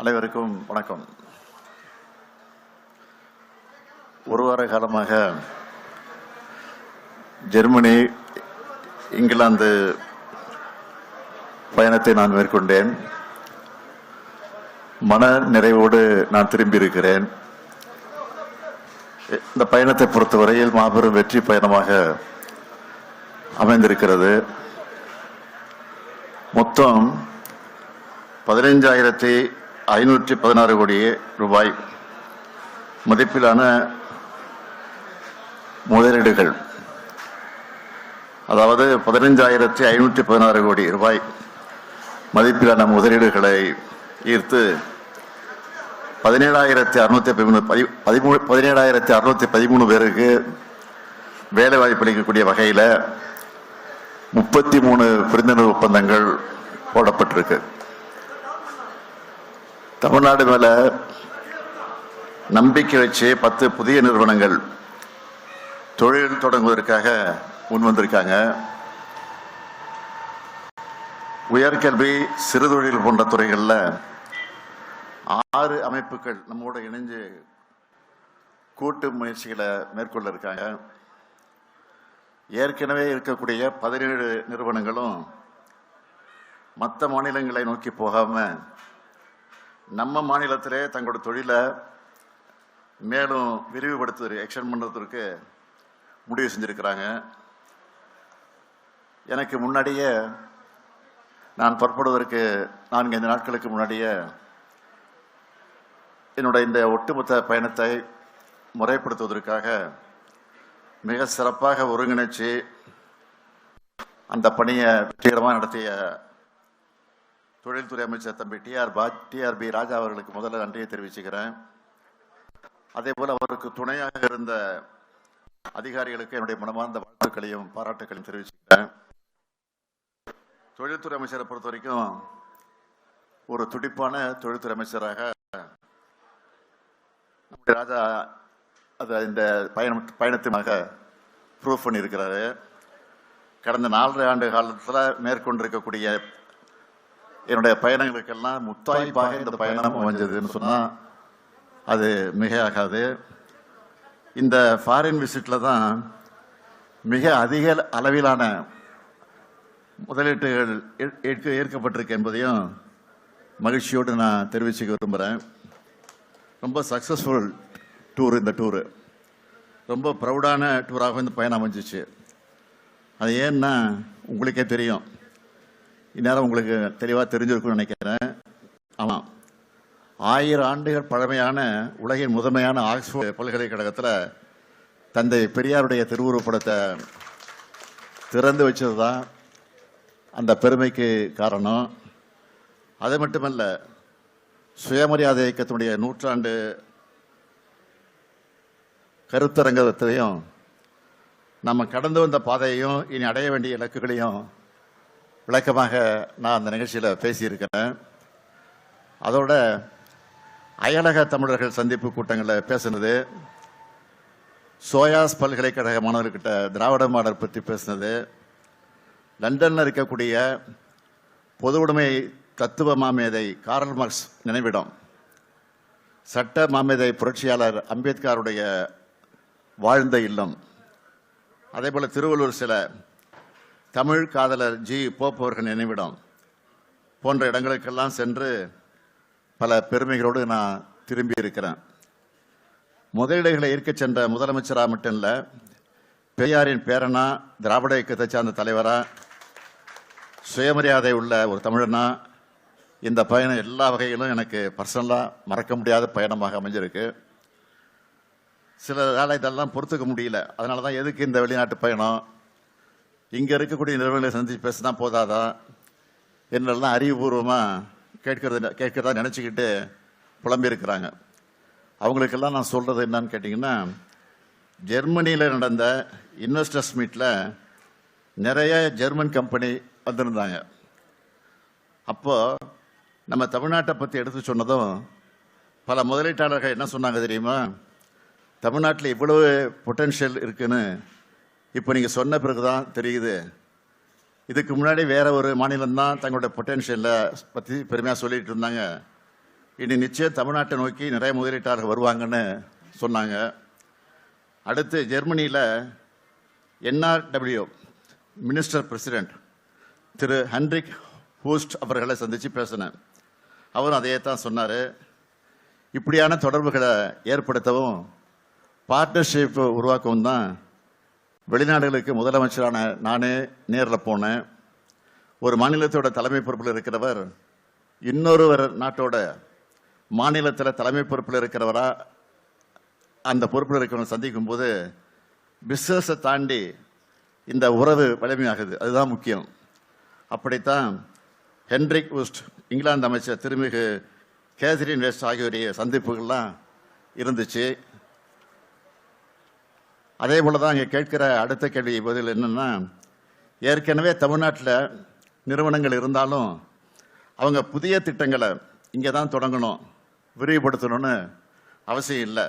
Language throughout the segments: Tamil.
அனைவருக்கும் வணக்கம். ஒரு வார காலமாக ஜெர்மனி, இங்கிலாந்து பயணத்தை நான் மேற்கொண்டேன். மன நிறைவோடு நான் திரும்பியிருக்கிறேன். இந்த பயணத்தை பொறுத்தவரையில் மாபெரும் வெற்றி பயணமாக அமைந்திருக்கிறது. மொத்தம் 15,516 கோடி ரூபாய் மதிப்பிலான முதலீடுகள், அதாவது 15,516 கோடி ரூபாய் மதிப்பிலான முதலீடுகளை ஈர்த்து 17,613 பேருக்கு வேலை வாய்ப்பு அளிக்கக்கூடிய வகையில் 33 புரிந்துணர்வு ஒப்பந்தங்கள் போடப்பட்டிருக்கு. தமிழ்நாடு மேல நம்பிக்கை வச்சு 10 புதிய நிறுவனங்கள் தொழில் தொடங்குவதற்காக முன்வந்திருக்காங்க. உயர்கல்வி, சிறுதொழில் போன்ற துறைகளில் 6 அமைப்புகள் நம்மோட இணைஞ்சு கூட்டு முயற்சிகளை மேற்கொள்ள இருக்காங்க. ஏற்கனவே இருக்கக்கூடிய 17 நிறுவனங்களும் மற்ற மாநிலங்களை நோக்கி போகாம நம்ம மாநிலத்திலே தங்களோட தொழிலை மேலும் விரிவுபடுத்துவதற்கு, எக்ஸ்டெண்ட் பண்ணுறதுக்கு முடிவு செஞ்சிருக்கிறாங்க. எனக்கு முன்னாடியே நான் புறப்படுவதற்கு 4-5 நாட்களுக்கு முன்னாடியே என்னோட இந்த ஒட்டுமொத்த பயணத்தை முறைப்படுத்துவதற்காக மிக சிறப்பாக ஒருங்கிணைச்சு அந்த பணியை வெற்றிகரமாக நடத்திய தொழில்துறை அமைச்சர் தம்பி டிஆர்பி ராஜா அவர்களுக்கு முதல்ல நன்றியை தெரிவிச்சுக்கிறேன். அதே போல அவருக்கு துணையாக இருந்த அதிகாரிகளுக்கு என்னுடைய மனமார்ந்த வாழ்த்துக்களையும் பாராட்டுகளையும் தெரிவிச்சுக்கிறேன். தொழில்துறை அமைச்சரை பொறுத்த வரைக்கும் ஒரு துடிப்பான தொழில்துறை அமைச்சராக நம்முடைய ராஜா இந்த பயணத்தினாக ப்ரூவ் பண்ணியிருக்கிறாரு. கடந்த 4 ஆண்டு காலத்தில் மேற்கொண்டிருக்கக்கூடிய என்னுடைய பயணங்களுக்கெல்லாம் முத்தாய்ப்பாக இந்த பயணம் அமைஞ்சதுன்னு சொன்னால் அது மிகையாகாது. இந்த ஃபாரின் விசிட்டில் தான் மிக அதிக அளவிலான முதலீட்டுகள் ஏற்கப்பட்டிருக்கு என்பதையும் மகிழ்ச்சியோடு நான் தெரிவிச்சுக்க விரும்புகிறேன். ரொம்ப சக்ஸஸ்ஃபுல் டூர். இந்த டூரு ரொம்ப ப்ரௌடான டூராக இந்த பயணம் அமைஞ்சிச்சு. அது ஏன்னா உங்களுக்கே தெரியும், இந்நேரம் உங்களுக்கு தெளிவாக தெரிஞ்சிருக்கும்னு நினைக்கிறேன். ஆமாம், 1000 ஆண்டுகள் பழமையான உலகின் முதன்மையான ஆக்ஸ்போர்ட் பல்கலைக்கழகத்தில் தந்தை பெரியாருடைய திருவுருவப்படத்தை திறந்து வச்சது தான் அந்த பெருமைக்கு காரணம். அது மட்டுமல்ல, சுயமரியாதை இயக்கத்தினுடைய 100ஆண்டு கருத்தரங்கத்தையும் நம்ம கடந்து வந்த பாதையையும் இனி அடைய வேண்டிய இலக்குகளையும் விளக்கமாக நான் அந்த நிகழ்ச்சியில் பேசியிருக்கிறேன். அதோட அயலக தமிழர்கள் சந்திப்பு கூட்டங்களில் பேசினது, சோயாஸ் பல்கலைக்கழக மாணவர்கிட்ட திராவிட மாடல் பற்றி பேசினது, லண்டனில் இருக்கக்கூடிய பொது உடைமை தத்துவ மாமேதை கார்ல் மார்க்ஸ் நினைவிடம், சட்ட மாமேதை புரட்சியாளர் அம்பேத்கருடைய வாழ்ந்த இல்லம், அதே போல திருவள்ளூர் சில தமிழ் காதலர் ஜி போப் அவர்கள் நினைவிடம் போன்ற இடங்களுக்கெல்லாம் சென்று பல பெருமைகளோடு நான் திரும்பி இருக்கிறேன். முதலீடுகளை ஈர்க்க சென்ற முதலமைச்சராக மட்டும் இல்லை, பெரியாரின் பேரனா, திராவிட இயக்கத்தை சார்ந்த தலைவரா, சுயமரியாதை உள்ள ஒரு தமிழனா, இந்த பயணம் எல்லா வகையிலும் எனக்கு பர்சனலாக மறக்க முடியாத பயணமாக அமைஞ்சிருக்கு. சில வேலை இதெல்லாம் பொறுத்துக்க முடியல. அதனால தான் எதுக்கு இந்த வெளிநாட்டு பயணம், இங்கே இருக்கக்கூடிய நிறுவனங்களை சந்தித்து பேசினா போதாதா என்னெல்லாம் அறிவுபூர்வமாக கேட்கறதா நினச்சிக்கிட்டு புலம்பியிருக்கிறாங்க. அவங்களுக்கெல்லாம் நான் சொல்கிறது என்னன்னு கேட்டிங்கன்னா, ஜெர்மனியில் நடந்த இன்வெஸ்டர்ஸ் மீட்டில் நிறைய ஜெர்மன் கம்பெனி வந்திருந்தாங்க. அப்போது நம்ம தமிழ்நாட்டை பற்றி எடுத்து சொன்னதும் பல முதலீட்டாளர்கள் என்ன சொன்னாங்க தெரியுமா, தமிழ்நாட்டில் இவ்வளவு பொட்டென்ஷியல் இருக்குன்னு இப்போ நீங்கள் சொன்ன பிறகு தான் தெரியுது. இதுக்கு முன்னாடி வேற ஒரு மாநிலம் தான் தங்களுடைய பொட்டென்ஷியலை பற்றி பெருமையாக சொல்லிட்டு இருந்தாங்க. இனி நிச்சயம் தமிழ்நாட்டை நோக்கி நிறைய முதலீட்டாளர்கள் வருவாங்கன்னு சொன்னாங்க. அடுத்து ஜெர்மனியில் NRW மினிஸ்டர் பிரசிடென்ட் திரு ஹென்ரிக் ஹூஸ்ட் அவர்களை சந்தித்து பேசினேன். அவரும் அதையே தான் சொன்னார். இப்படியான தொடர்புகளை ஏற்படுத்தவும் பார்ட்னர்ஷிப் உருவாக்கவும் தான் வெளிநாடுகளுக்கு முதலமைச்சரான நானே நேரில் போனேன். ஒரு மாநிலத்தோட தலைமை பொறுப்பில் இருக்கிறவர் இன்னொருவர் நாட்டோட மாநிலத்தில் தலைமை பொறுப்பில் இருக்கிறவரா அந்த பொறுப்பில் இருக்கிறவங்க சந்திக்கும் போது பிஸ்னஸை தாண்டி இந்த உறவு வலிமையாகுது. அதுதான் முக்கியம். அப்படித்தான் ஹென்ரிக் உஸ்ட் இங்கிலாந்து அமைச்சர் திருமிகு கேத்ரின் வெஸ்ட் ஆகியோருடைய சந்திப்புகள்லாம் இருந்துச்சு. அதே போல தான் இங்கே கேட்கிற அடுத்த கேள்வி பதில் என்னன்னா, ஏற்கனவே தமிழ்நாட்டில் நிறுவனங்கள் இருந்தாலும் அவங்க புதிய திட்டங்களை இங்கே தான் தொடங்கணும், விரிவுபடுத்தணும்னு அவசியம் இல்லை.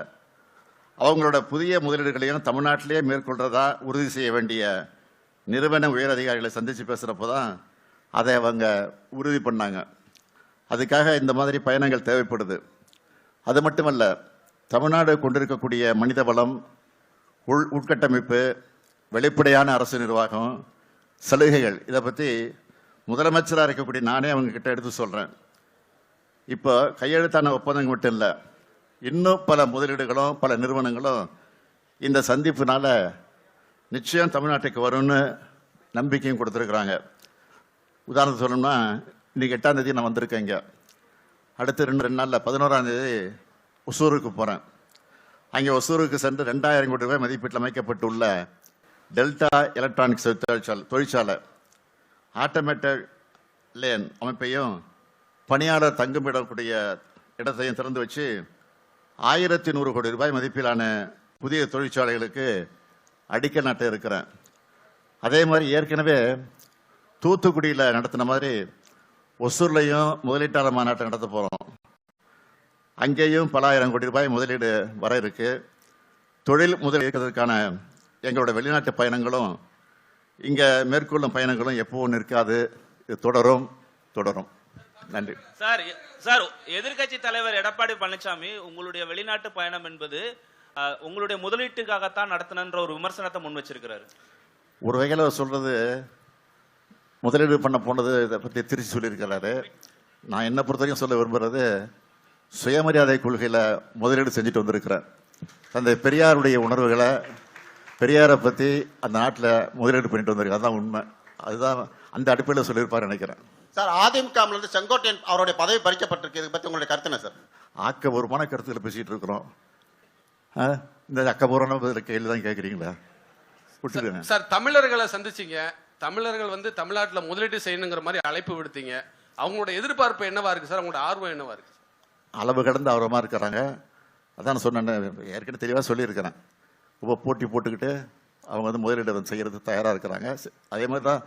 அவங்களோட புதிய முதலீடுகளையும் தமிழ்நாட்டிலேயே மேற்கொள்றதா உறுதி செய்ய வேண்டிய நிறுவன உயர் அதிகாரிகளை சந்தித்து பேசுகிறப்போ தான் அதை அவங்க உறுதி பண்ணாங்க. அதுக்காக இந்த மாதிரி பயணங்கள் தேவைப்படுது. அது மட்டுமல்ல, தமிழ்நாடு கொண்டிருக்கக்கூடிய மனித வளம், உட்கட்டமைப்பு, வெளிப்படையான அரசு நிர்வாகம், சலுகைகள், இதை பற்றி முதலமைச்சராக இருக்கக்கூடிய நானே அவங்க கிட்ட எடுத்து சொல்கிறேன். இப்போ கையெழுத்தான ஒப்பந்தங்கள் மட்டும் இல்லை, இன்னும் பல முதலீடுகளும் பல நிறுவனங்களும் இந்த சந்திப்புனால நிச்சயம் தமிழ்நாட்டுக்கு வரும்னு நம்பிக்கையும் கொடுத்துருக்குறாங்க. உதாரணத்துக்கு சொல்லணும்னா, இன்னைக்கு 8ஆம் தேதி நான் வந்திருக்கேன். இங்கே அடுத்து 2 நாளில் 11ஆம் தேதி ஒசூருக்கு போகிறேன். அங்கே ஒசூருக்கு சென்று 2000 கோடி ரூபாய் மதிப்பீட்டில் அமைக்கப்பட்டுள்ள டெல்டா எலக்ட்ரானிக்ஸ் தொழிற்சாலை ஆட்டோமேட்டட் லேன் அமைப்பையும் பணியாளர் தங்குமிடக்கூடிய இடத்தையும் திறந்து வச்சு 1100 கோடி ரூபாய் மதிப்பிலான புதிய தொழிற்சாலைகளுக்கு அடிக்கல் நாட்ட இருக்கிறேன். அதே மாதிரி ஏற்கனவே தூத்துக்குடியில் நடத்தின மாதிரி ஒசூர்லையும் முதலீட்டாளர் மாநாட்டை நடத்த போகிறோம். அங்கேயும் பல ஆயிரம் கோடி ரூபாய் முதலீடு வர இருக்கு. தொழில் முதலீடுக்கான எங்களோட வெளிநாட்டு பயணங்களும் இங்கே மேற்கொள்ளும் பயணங்களும் எப்பவும் நிற்காது, இது தொடரும். நன்றி சார். சார், எதிர்க்கட்சி தலைவர் எடப்பாடி பழனிசாமி உங்களுடைய வெளிநாட்டு பயணம் என்பது உங்களுடைய முதலீட்டுக்காகத்தான் நடத்தின ஒரு விமர்சனத்தை முன் வச்சிருக்கிறாரு. ஒரு வகையில் சொல்றது, முதலீடு பண்ண போனது இதை பற்றி திருச்சி சொல்லியிருக்கிறாரு. நான் என்ன பொறுத்தவரைக்கும் சொல்ல விரும்புறது, சுயமரியாதை கொள்கையில் முதலீடு செஞ்சுட்டு வந்திருக்கிறேன். அந்த பெரியாருடைய உணர்வுகளை, பெரியாரை பற்றி அந்த நாட்டில் முதலீடு பண்ணிட்டு வந்திருக்கேன். அதுதான் உண்மை. அதுதான் அந்த அடிப்படையில் சொல்லியிருப்பார் நினைக்கிறேன். சார், அதிமுக செங்கோட்டையன் அவருடைய பதவி பறிக்கப்பட்டிருக்கு. இதை பற்றி உங்களுடைய கருத்து என்ன சார்? ஆக்கபூர்வமான கருத்துக்களை பேசிட்டு இருக்கிறோம். இந்த அக்கபூர்வமான கேள்வி தான் கேட்குறீங்களா? சார், தமிழர்களை சந்திச்சிங்க. தமிழர்கள் தமிழ்நாட்டில் முதலீடு செய்யணுங்கிற மாதிரி அழைப்பு விடுத்தீங்க. அவங்களோட எதிர்பார்ப்பு என்னவா இருக்கு சார்? அவங்களோட ஆர்வம் என்னவா இருக்கு? அளவு கடந்து ஆர்வமாக இருக்கிறாங்க. அதான் சொன்னேன், ஏற்கனவே தெளிவாக சொல்லியிருக்கிறேன். இப்போ போட்டி போட்டுக்கிட்டு அவங்க முதலீடு செய்யறதுக்கு தயாராக இருக்கிறாங்க. அதே மாதிரி தான்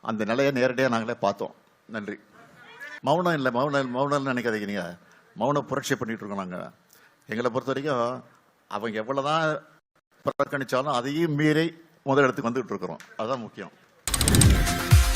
அந்த நிலையை நேரடியாக நாங்களே பார்த்தோம். நன்றி. மௌனம் இல்லை, மௌனம்னு நினைக்காதீங்க. நீங்கள் மௌன புரட்சி பண்ணிட்டு இருக்கோம். நாங்கள் எங்களை பொறுத்த வரைக்கும் அவங்க எவ்வளோதான் புறக்கணிச்சாலும் அதையும் மீறி முதலிடத்துக்கு வந்துகிட்டு இருக்கிறோம். அதுதான் முக்கியம்.